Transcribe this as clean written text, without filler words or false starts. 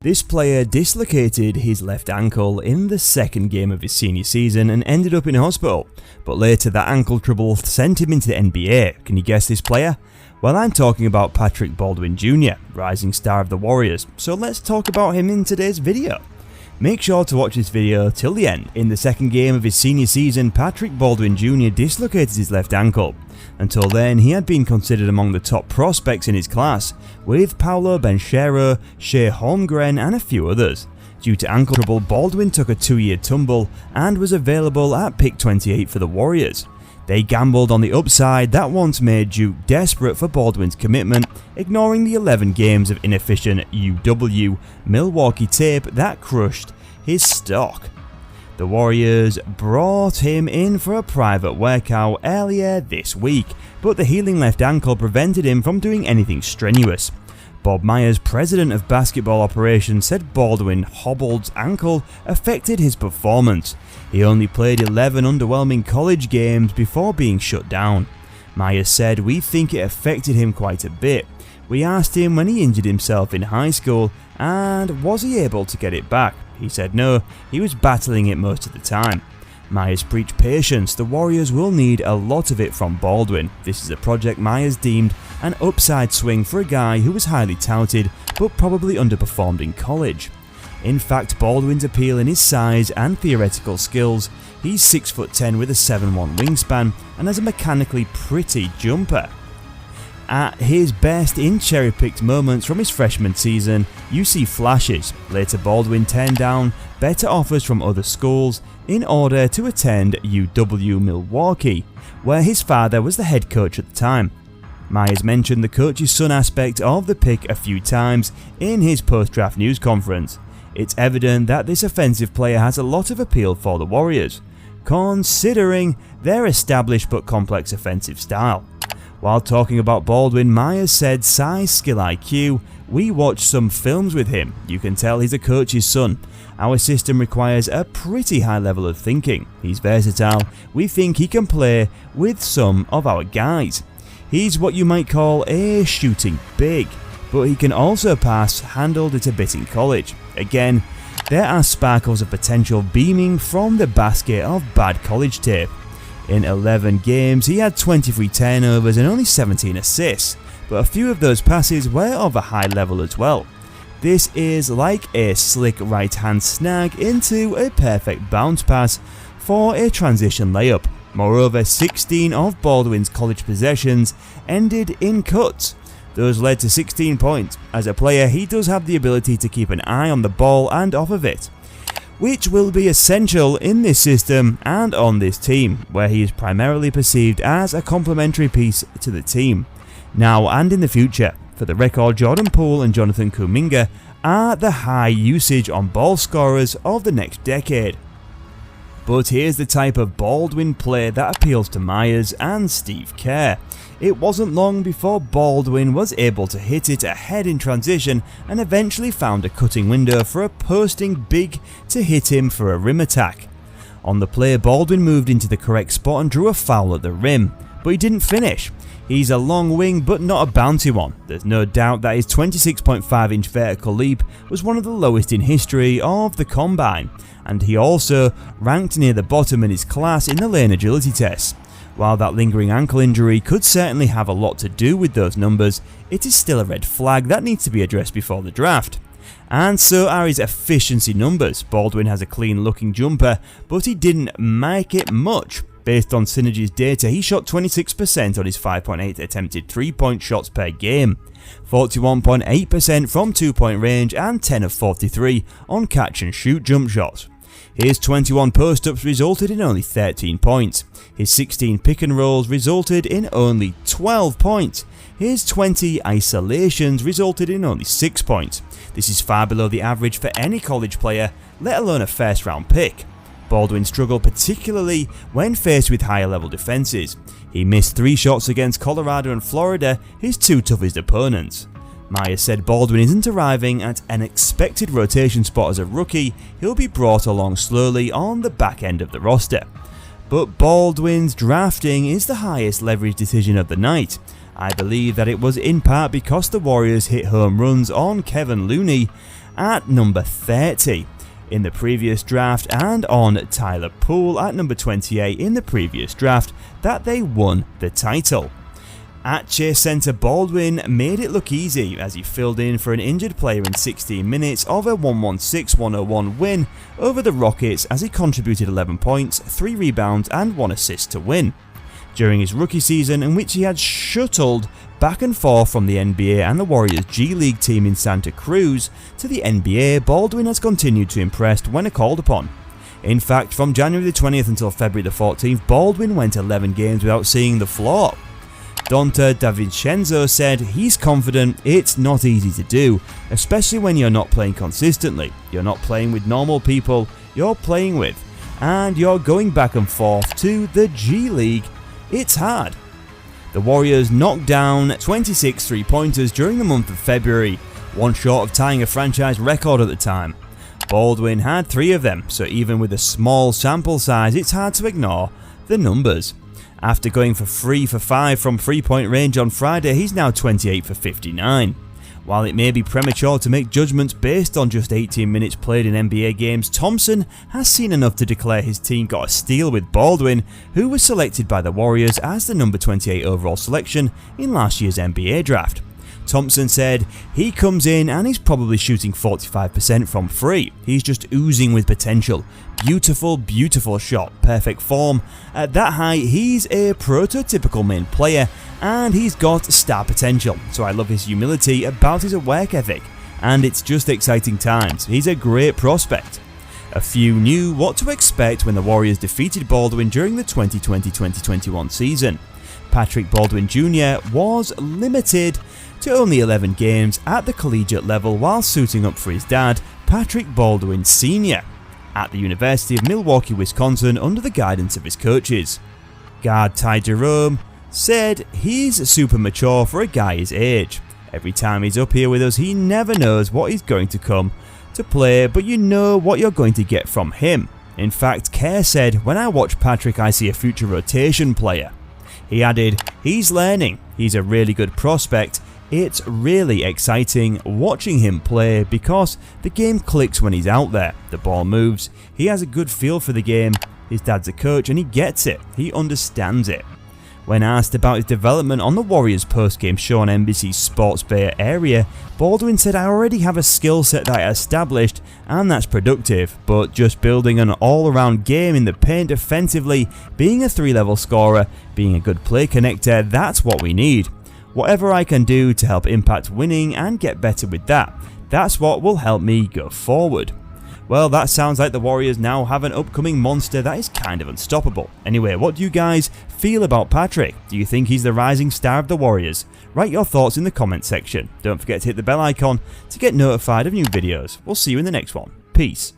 This player dislocated his left ankle in the second game of his senior season and ended up in hospital, but later that ankle trouble sent him into the NBA. Can you guess this player? Well, I'm talking about Patrick Baldwin Jr., rising star of the Warriors, so let's talk about him in today's video. Make sure to watch this video till the end. In the second game of his senior season, Patrick Baldwin Jr. dislocated his left ankle. Until then, he had been considered among the top prospects in his class, with Paolo Banchero, Shea Holmgren and a few others. Due to ankle trouble, Baldwin took a 2-year tumble and was available at pick 28 for the Warriors. They gambled on the upside that once made Duke desperate for Baldwin's commitment, ignoring the 11 games of inefficient UW Milwaukee tape that crushed his stock. The Warriors brought him in for a private workout earlier this week, but the healing left ankle prevented him from doing anything strenuous. Bob Myers, president of basketball operations, said Baldwin hobbled ankle affected his performance. He only played 11 underwhelming college games before being shut down. Myers said, "We think it affected him quite a bit. We asked him when he injured himself in high school and was he able to get it back. He said no, he was battling it most of the time." Myers preached patience. The Warriors will need a lot of it from Baldwin. This is a project Myers deemed an upside swing for a guy who was highly touted but probably underperformed in college. In fact, Baldwin's appeal in his size and theoretical skills. He's 6'10" with a 7'1" wingspan and has a mechanically pretty jumper. At his best in cherry-picked moments from his freshman season, you see flashes. Later, Baldwin turned down better offers from other schools in order to attend UW Milwaukee, where his father was the head coach at the time. Myers mentioned the coach's son aspect of the pick a few times in his post-draft news conference. It's evident that this offensive player has a lot of appeal for the Warriors, considering their established but complex offensive style. While talking about Baldwin, Myers said size, skill, IQ. "We watched some films with him. You can tell he's a coach's son. Our system requires a pretty high level of thinking. He's versatile. We think he can play with some of our guys. He's what you might call a shooting big, but he can also pass, handled it a bit in college. Again, there are sparkles of potential beaming from the basket of bad college tape. In 11 games, he had 23 turnovers and only 17 assists, but a few of those passes were of a high level as well. This is like a slick right-hand snag into a perfect bounce pass for a transition layup. Moreover, 16 of Baldwin's college possessions ended in cuts. Those led to 16 points. As a player, he does have the ability to keep an eye on the ball and off of it, which will be essential in this system and on this team, where he is primarily perceived as a complementary piece to the team, now and in the future. For the record, Jordan Poole and Jonathan Kuminga are the high usage on ball scorers of the next decade. But here's the type of Baldwin play that appeals to Myers and Steve Kerr. It wasn't long before Baldwin was able to hit it ahead in transition and eventually found a cutting window for a posting big to hit him for a rim attack. On the play, Baldwin moved into the correct spot and drew a foul at the rim, but he didn't finish. He's a long wing but not a bouncy one. There's no doubt that his 26.5-inch vertical leap was one of the lowest in history of the combine, and he also ranked near the bottom in his class in the lane agility tests. While that lingering ankle injury could certainly have a lot to do with those numbers, it is still a red flag that needs to be addressed before the draft. And so are his efficiency numbers. Baldwin has a clean looking jumper, but he didn't make it much. Based on Synergy's data, he shot 26% on his 5.8 attempted 3-point shots per game, 41.8% from 2-point range and 10 of 43 on catch and shoot jump shots. His 21 post-ups resulted in only 13 points. His 16 pick and rolls resulted in only 12 points. His 20 isolations resulted in only 6 points. This is far below the average for any college player, let alone a first round pick. Baldwin struggled particularly when faced with higher level defenses. He missed 3 shots against Colorado and Florida, his 2 toughest opponents. Myers said Baldwin isn't arriving at an expected rotation spot as a rookie. He'll be brought along slowly on the back end of the roster. But Baldwin's drafting is the highest leverage decision of the night. I believe that it was in part because the Warriors hit home runs on Kevin Looney at number 30 in the previous draft, and on Tyler Poole at number 28 in the previous draft, that they won the title. At Chase Center, Baldwin made it look easy as he filled in for an injured player in 16 minutes of a 116-101 win over the Rockets as he contributed 11 points, 3 rebounds and 1 assist to win. During his rookie season, in which he had shuttled back and forth from the NBA and the Warriors G League team in Santa Cruz to the NBA, Baldwin has continued to impress when called upon. In fact, from January the 20th until February the 14th, Baldwin went 11 games without seeing the floor. Donta DiVincenzo said he's confident it's not easy to do, especially when you're not playing consistently. You're not playing with normal people you're playing with, and you're going back and forth to the G League. It's hard. The Warriors knocked down 26 3-pointers during the month of February, one short of tying a franchise record at the time. Baldwin had 3 of them, so even with a small sample size, it's hard to ignore the numbers. After going for 3 for 5 from 3-point range on Friday, he's now 28 for 59. While it may be premature to make judgments based on just 18 minutes played in NBA games, Thompson has seen enough to declare his team got a steal with Baldwin, who was selected by the Warriors as the number 28 overall selection in last year's NBA draft. Thompson said he comes in and he's probably shooting 45% from 3. He's just oozing with potential. Beautiful, beautiful shot, perfect form. At that height, he's a prototypical main player and he's got star potential. So I love his humility about his work ethic, and it's just exciting times. He's a great prospect. A few knew what to expect when the Warriors defeated Baldwin during the 2020-2021 season. Patrick Baldwin Jr. was limited to only 11 games at the collegiate level while suiting up for his dad, Patrick Baldwin Sr., at the University of Milwaukee, Wisconsin under the guidance of his coaches. Guard Ty Jerome said he's super mature for a guy his age. Every time he's up here with us, he never knows what he's going to come to play, but you know what you're going to get from him. In fact, Kerr said, when I watch Patrick, I see a future rotation player. He added, he's learning, he's a really good prospect. It's really exciting watching him play because the game clicks when he's out there, the ball moves, he has a good feel for the game, his dad's a coach and he gets it, he understands it. When asked about his development on the Warriors post-game show on NBC's Sports Bay Area, Baldwin said, I already have a skill set that I established and that's productive, but just building an all-around game in the paint defensively, being a 3-level scorer, being a good play connector, that's what we need. Whatever I can do to help impact winning and get better with that, that's what will help me go forward. Well, that sounds like the Warriors now have an upcoming monster that is kind of unstoppable. Anyway, what do you guys feel about Patrick? Do you think he's the rising star of the Warriors? Write your thoughts in the comment section. Don't forget to hit the bell icon to get notified of new videos. We'll see you in the next one. Peace.